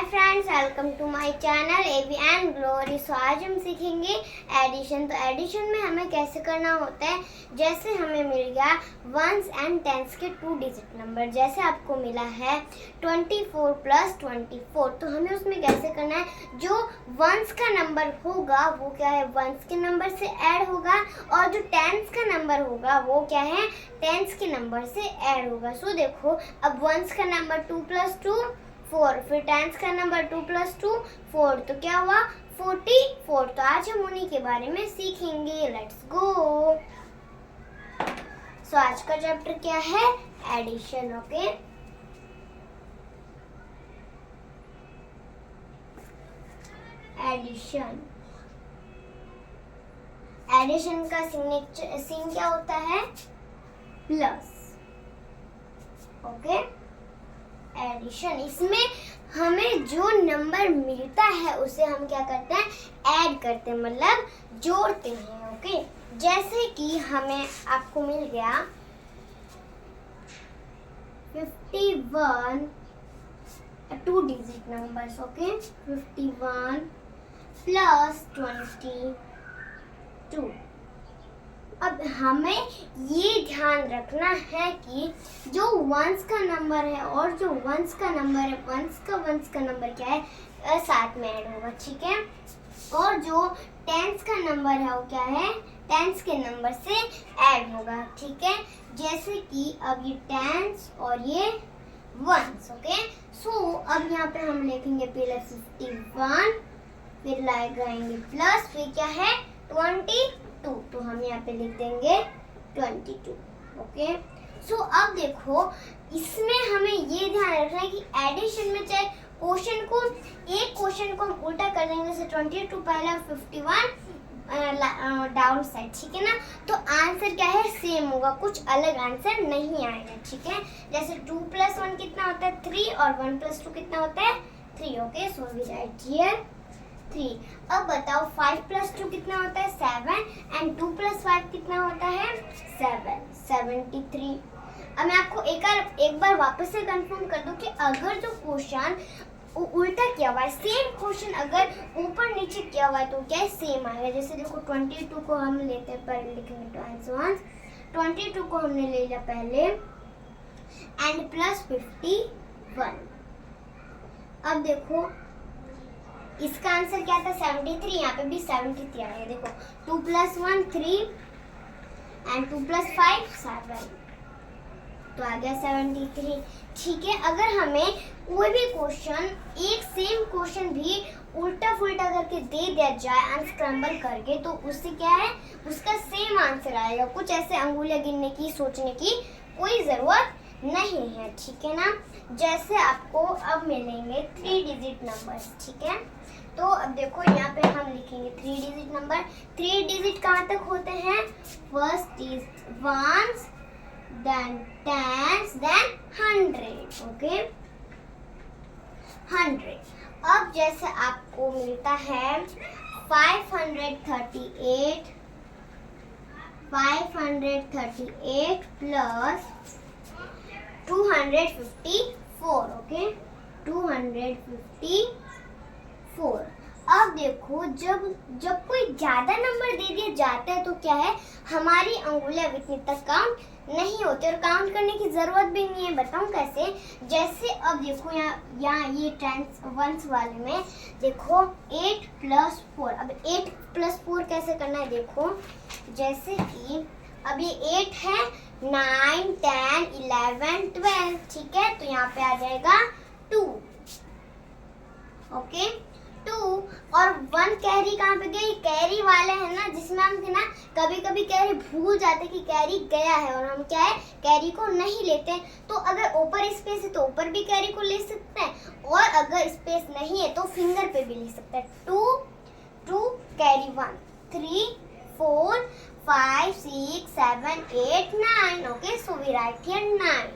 Friends, welcome to my channel AV and glory. So आज हम सीखेंगे एडिशन। तो एडिशन में हमें कैसे करना होता है, जैसे हमें मिल गया वंस एंड टेंस के 2 डिजिट नंबर। जैसे आपको मिला है 24 + 24, तो हमें उसमें कैसे करना है, जो वंस का नंबर होगा वो क्या है, वंस के नंबर से ऐड होगा, और जो टेंस का नंबर होगा वो क्या है, टेंस के नंबर से ऐड होगा। सो देखो, अब वंस का नंबर 2 + 2 4, फिर टेंस का नंबर 2 + 2 4, तो क्या हुआ 44। तो आज हम उन्हीं के बारे में सीखेंगे। Let's go. सो आज का चैप्टर क्या है, एडिशन। Okay, addition. एडिशन का सीन क्या होता है, प्लस। ओके, एडिशन, इसमें हमें जो नंबर मिलता है उसे हम क्या करते हैं, ऐड करते हैं, मतलब जोड़ते हैं। ओके, जैसे कि हमें आपको मिल गया 51 2 डिजिट नंबर्स। ओके, 51 + 22। अब हमें ये ध्यान रखना है कि जो वंस का नंबर है और जो वंस का नंबर है, वंस का नंबर क्या है, साथ में ऐड होगा, ठीक है। और जो टेंस का नंबर है वो क्या है, टेंस के नंबर से ऐड होगा, ठीक है। जैसे कि अब ये टेंस और ये वंस। ओके, सो अब यहाँ पे हम लिखेंगे पहले 51, फिर लगाएंगे प्लस, फिर क्या है 22, तो हम यहाँ पे लिख देंगे 22। ओके, सो अब देखो, इसमें हमें ये ध्यान रखना है कि एडिशन में चाहे क्वेश्चन को, एक क्वेश्चन को हम उल्टा कर देंगे, जैसे 22 पहले और 51 डाउन साइड, ठीक है ना। तो आंसर क्या है, सेम होगा, कुछ अलग आंसर नहीं आएगा, ठीक है। जैसे 2 + 1 कितना होता है 3, और 1 + 2 कितना होता है 3। Okay, so we write here 3। अब बताओ 5 + 2 कितना होता है 7, एंड 2 + 5 कितना होता है 7, 73। अब मैं आपको एक बार वापस से कंफर्म कर दूं कि अगर जो क्वेश्चन उल्टा किया हुआ है, सेम क्वेश्चन अगर ऊपर नीचे किया हुआ है तो क्या है, सेम आएगा। जैसे देखो 22 को हम लेते हैं, पहले लिखेंगे 22 को हमने ले लिया पहले, एंड प्लस 51। अब देखो इसका आंसर क्या था 73, यहाँ पे भी 73 आएगा। देखो 2 + 1 3, एंड 2 + 5 7, तो आ गया 73, ठीक है। अगर हमें कोई भी क्वेश्चन, एक सेम क्वेश्चन भी उल्टा फुल्टा करके दे दिया जाए, अनस्क्रम्बल करके, तो उससे क्या है, उसका सेम आंसर आएगा। कुछ ऐसे अंगुलियां गिनने की, सोचने की कोई जरूरत नहीं है, ठीक है ना। जैसे आपको अब मिलेंगे 3 डिजिट नंबर्स, ठीक है। तो अब देखो यहाँ पे हम लिखेंगे 3 डिजिट नंबर। 3 डिजिट कहाँ तक होते हैं, first is ones, then tens, then 100। Okay, 100। अब जैसे आपको मिलता है 538 + 254। ओके, 254। अब देखो, जब कोई ज्यादा नंबर दे दिया जाता है तो क्या है, हमारी अंगुलियां इतनी तक काउंट नहीं होती, और काउंट करने की जरूरत भी नहीं है। बताऊं कैसे, जैसे अब देखो यहाँ ये टेंस वंस वाले में देखो 8 + 4। अब 8 + 4 कैसे करना है, देखो जैसे कि अब ये 8 है, 9 10 11 12, ठीक है। तो यहाँ पे आ जाएगा 2। ओके, 2 और 1 कैरी कहाँ पे गई, कैरी वाले है ना, जिसमें हम ना कभी कभी कैरी भूल जाते कि कैरी गया है, और हम क्या है, कैरी को नहीं लेते। तो अगर ऊपर स्पेस है तो ऊपर भी कैरी को ले सकते हैं, और अगर स्पेस नहीं है तो फिंगर पे भी ले सकते हैं। 2 carry 1 3 4 5 6 7 8 9। Okay, so we write here 9।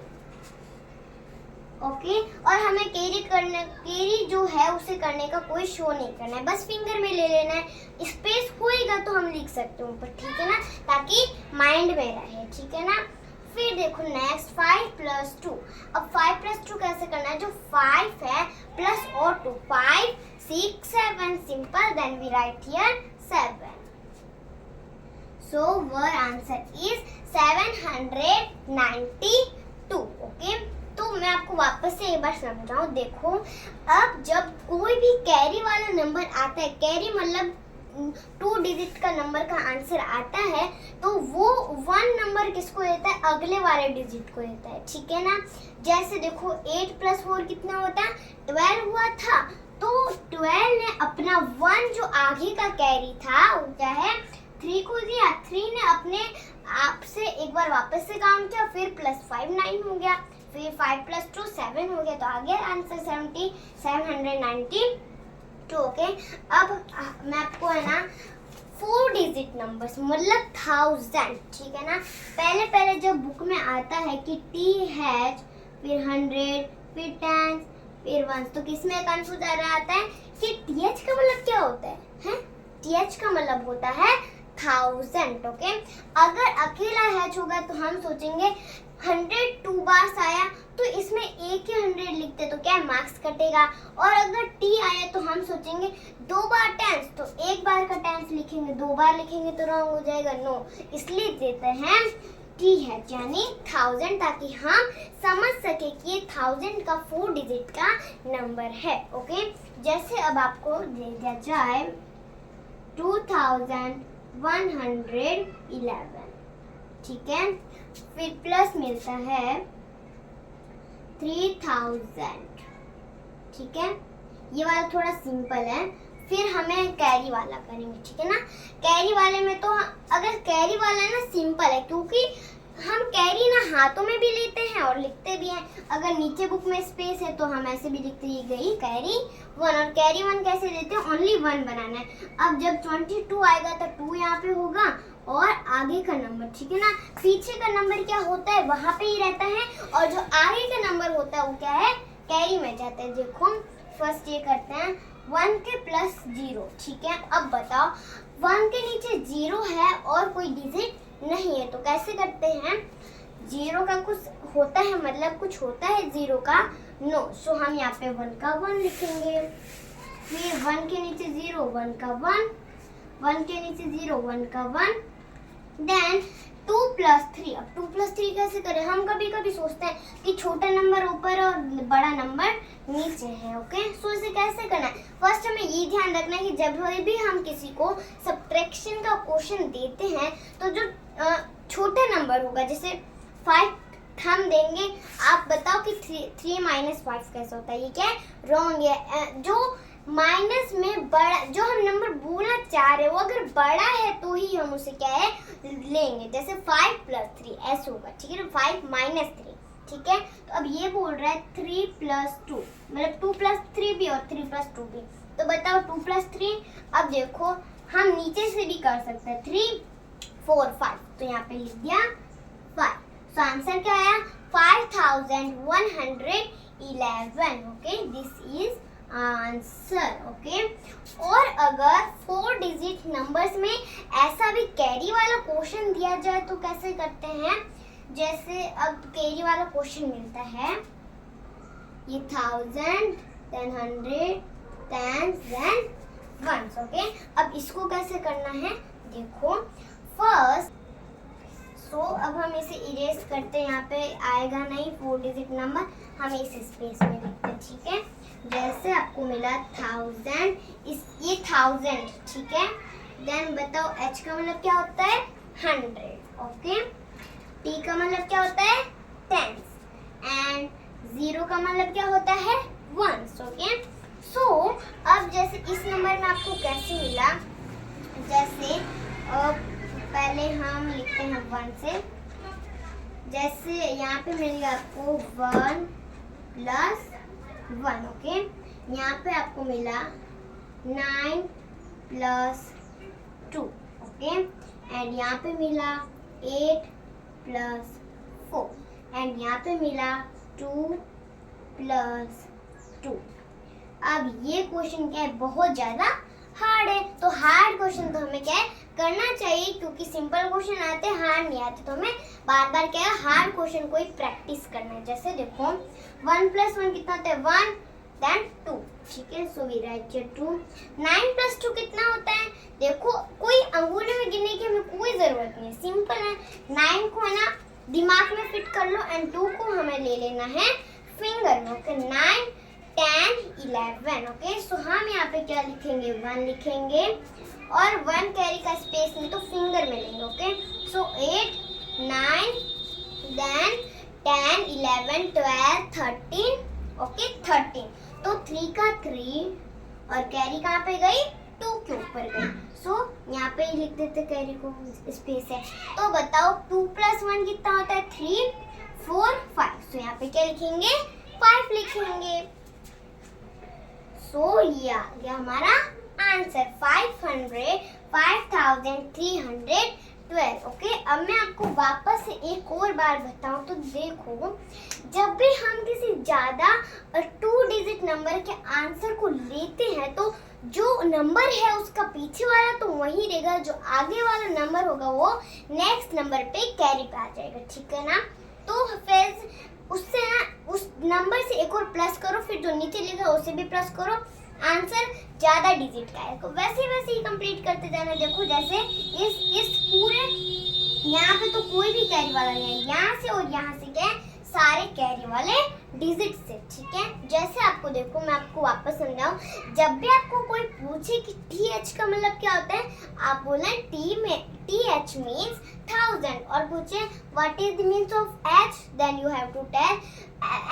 Okay, और हमें कैरी जो है उसे करने का कोई शो नहीं करना है, बस फिंगर में ले लेना है। स्पेस होएगा तो हम लिख सकते हैं ऊपर, ठीक है ना, ताकि माइंड में रहे, ठीक है ना। फिर देखो नेक्स्ट 5 प्लस 2। अब 5 प्लस 2 कैसे करना है, जो 5 है प्लस और 2, 5 6 7 simple, then we write here 7। So our answer is 792। Okay, तो मैं आपको वापस से एक बार समझाऊं। देखो, अब जब कोई भी कैरी वाला नंबर आता है, कैरी मतलब 2 डिजिट का नंबर का आंसर आता है, तो वो 1 नंबर किसको देता है, अगले वाले डिजिट को देता है, ठीक है ना। जैसे देखो 8 प्लस 4 कितना होता है, 12 हुआ था, तो 12 ने अपना 1 जो आगे का कैरी था वो क्या है, 3 को दिया, 3 ने अपने आप से एक बार वापस से काउंट किया, फिर प्लस 5 9 हो गया, फिर 5 प्लस 2 7 हो गया, तो आ गया आंसर 792। ओके, अब मैं आपको है ना 4 डिजिट नंबर्स मतलब 1000, ठीक है ना। पहले जब बुक में आता है कि TH फिर 100 फिर 10 फिर 1, तो किसमें कंफ्यूज आ रहा आता है कि TH का मतलब क्या होता है, TH का मतलब होता है 1000। ओके, अगर अकेला हैच होगा तो हम सोचेंगे 100 2 बार आया तो इसमें एक ही 100 लिखते तो क्या मार्क्स कटेगा, और अगर T आया तो हम सोचेंगे 2 बार 10 तो एक बार का 10 लिखेंगे, 2 बार लिखेंगे तो रॉन्ग हो जाएगा, नो, इसलिए देते हैं TH यानी 1000, ताकि हम समझ सके कि ये 1000 का 4 डिजिट का नंबर है। ओके, जैसे अब आपको दे दिया जाए 2111, ठीक है, फिर प्लस मिलता है 3000, ठीक है, ये वाला थोड़ा सिंपल है। फिर हमें कैरी वाला करेंगे, ठीक है ना। कैरी वाले में तो अगर कैरी वाला ना सिंपल है, क्योंकि हम कैरी ना हाथों में भी लेते हैं और लिखते भी हैं। अगर नीचे बुक में स्पेस है तो हम ऐसे भी लिखते ही गई कैरी 1, और कैरी 1 कैसे देते हैं, ओनली 1 बनाना है। अब जब 22 आएगा तो 2 यहाँ पे होगा और आगे का नंबर, ठीक है ना। पीछे का नंबर क्या होता है वहां पे ही रहता है, और जो आगे का नंबर होता है वो क्या है, कैरी में जाता है। देखो फर्स्ट ये करते हैं 1 के प्लस 0, ठीक है। अब बताओ 1 के नीचे 0 है और कोई डिजिट नहीं है, तो कैसे करते हैं, 0 का कुछ होता है मतलब कुछ होता है 0 का, नो, सो हम यहाँ पे 1 का 1 लिखेंगे। फिर 1 के नीचे 0 1 का 1, 1 के नीचे 0 1 का 1, देन 2 प्लस 3। अब 2 प्लस 3 कैसे करें, हम कभी कभी सोचते हैं कि छोटा नंबर ऊपर और बड़ा नंबर नीचे है। ओके, सो इसे कैसे करना है, फर्स्ट हमें ये ध्यान रखना है कि जब भी हम किसी को सब्ट्रैक्शन का क्वेश्चन देते हैं तो जो छोटा नंबर होगा, जैसे 5 हम देंगे, आप बताओ कि 3 माइनस 5 कैसे होता है, ये क्या है, रॉन्ग है। जो माइनस में बड़ा जो हम नंबर बोलना चाह रहे हैं वो अगर बड़ा है तो ही हम उसे क्या है लेंगे, जैसे 5 प्लस 3 ऐसे होगा, ठीक है ना, 5 माइनस 3, ठीक है। तो अब ये बोल रहा है 3 प्लस 2 मतलब 2 प्लस 3 भी और 3 प्लस 2 भी, तो बताओ 2 प्लस 3। अब देखो हम नीचे से भी कर सकते हैं, 3 4 5, तो यहाँ पे लिख दिया 5, तो आंसर क्या आया 5111। Okay, this is answer. Okay, और अगर 4 डिजिट नंबर्स में ऐसा भी कैरी वाला क्वेश्चन दिया जाए तो कैसे करते हैं, जैसे अब कैरी वाला क्वेश्चन मिलता है ये 1000 then 100 10 then 1। ओके, अब इसको कैसे करना है, देखो फर्स्ट अब हम इसे इरेज करते हैं, यहाँ पे आएगा नहीं 4 डिजिट नंबर, हम इस स्पेस में लिखते हैं, ठीक है। जैसे आपको मिला 1000, ये 1000, ठीक है। देन बताओ H का मतलब क्या होता है 100, ओके। T का मतलब क्या होता है 10 एंड 0 का मतलब क्या होता है 1, ओके। सो अब जैसे इस नंबर में आपको कैसे मिला, जैसे पहले हम लिखते हैं 1 से, जैसे यहाँ पे मिलेगा आपको 1 प्लस 1, ओके। यहाँ पे आपको मिला 9 प्लस 2, ओके, एंड यहाँ पे मिला 8 प्लस 4 एंड यहाँ पे मिला 2 प्लस 2। अब ये क्वेश्चन क्या है, बहुत ज़्यादा हार्ड है, तो हार्ड क्वेश्चन तो हमें क्या है करना चाहिए, क्योंकि सिंपल क्वेश्चन आते हैं, हार्ड नहीं आते। तो हमें बार बार क्या है, हार्ड क्वेश्चन को ही प्रैक्टिस करना है। जैसे देखो 1 + 1 कितना होता है, 1 देन 2, ठीक है। सो वी राइट हियर 2। 9 + 2 कितना होता है, देखो कोई अंगूठे में गिनने की हमें कोई जरूरत नहीं है, सिंपल है। 9 को है ना दिमाग में फिट कर लो एंड 2 को हमें ले लेना है फिंगर में, ओके। 9 10 11, ओके। सो हम यहाँ पे क्या लिखेंगे, 1 लिखेंगे और 1 कैरी का स्पेस नहीं तो फिंगर में लेंगे, ओके। सो 8 9 देन 10 11 12 13, ओके 13। तो 3 का 3 और कैरी कहाँ पे गई, 2 के ऊपर गई। सो यहाँ पे ही लिख देते कैरी को, स्पेस है। तो बताओ 2 + 1 कितना होता है, 3 4 5। सो यहाँ पे क्या लिखेंगे, 5 लिखेंगे। सो ये आ गया हमारा आंसर 5312, ओके। अब मैं आपको वापस से एक और बार बताऊं तो देखो, जब भी हम किसी ज्यादा 2 डिजिट नंबर के आंसर को लेते हैं तो जो नंबर है उसका पीछे वाला तो वही रहेगा, जो आगे वाला नंबर होगा वो नेक्स्ट नंबर पे कैरी पे आ जाएगा, ठीक है ना। तो फिर उससे ना उस नंबर से एक और प्लस करो, फिर जो नीचे लिखा उसे भी प्लस करो, आंसर ज्यादा डिजिट का है। तो वैसे ही कंप्लीट करते जाना। देखो जैसे इस पूरे यहाँ पे तो कोई भी कैरी वाला नहीं है, यहाँ से और यहाँ से क्या है, सारे कैरी वाले डिजिट से, ठीक है। जैसे आपको देखो मैं आपको वापस समझाऊं, जब भी आपको कोई पूछे कि TH का मतलब क्या होता है, आप बोलें TH मीन्स 1000 और पूछे what is the means of H, then you have to tell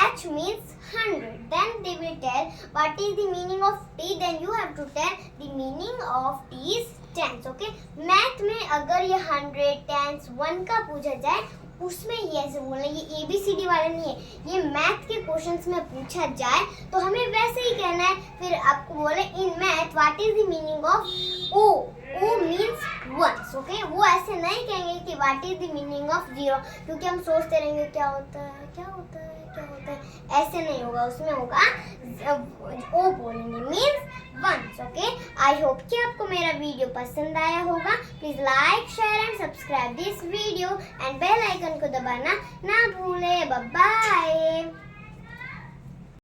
H means 100, then they will tell what is the meaning of T, then you have to tell the meaning of T is tens, okay। Math में अगर ये 100 10 1 का पूछा जाए उसमें ये ऐसे बोलना, ये ABCD वाला नहीं है, ये मैथ के क्वेश्चंस में पूछा जाए तो हमें वैसे ही कहना है। फिर आपको बोले in math what is the meaning of O means ones, okay. वो ऐसे नहीं कहेंगे कि what is the meaning of 0, क्योंकि हम सोचते रहेंगे क्या होता है, ऐसे नहीं होगा, उसमें होगा O बोलेंगे means ones, okay. I hope कि आपको मेरा वीडियो पसंद आया होगा। Please like share and subscribe this video and bell icon को दबाना ना भूले। Bye bye.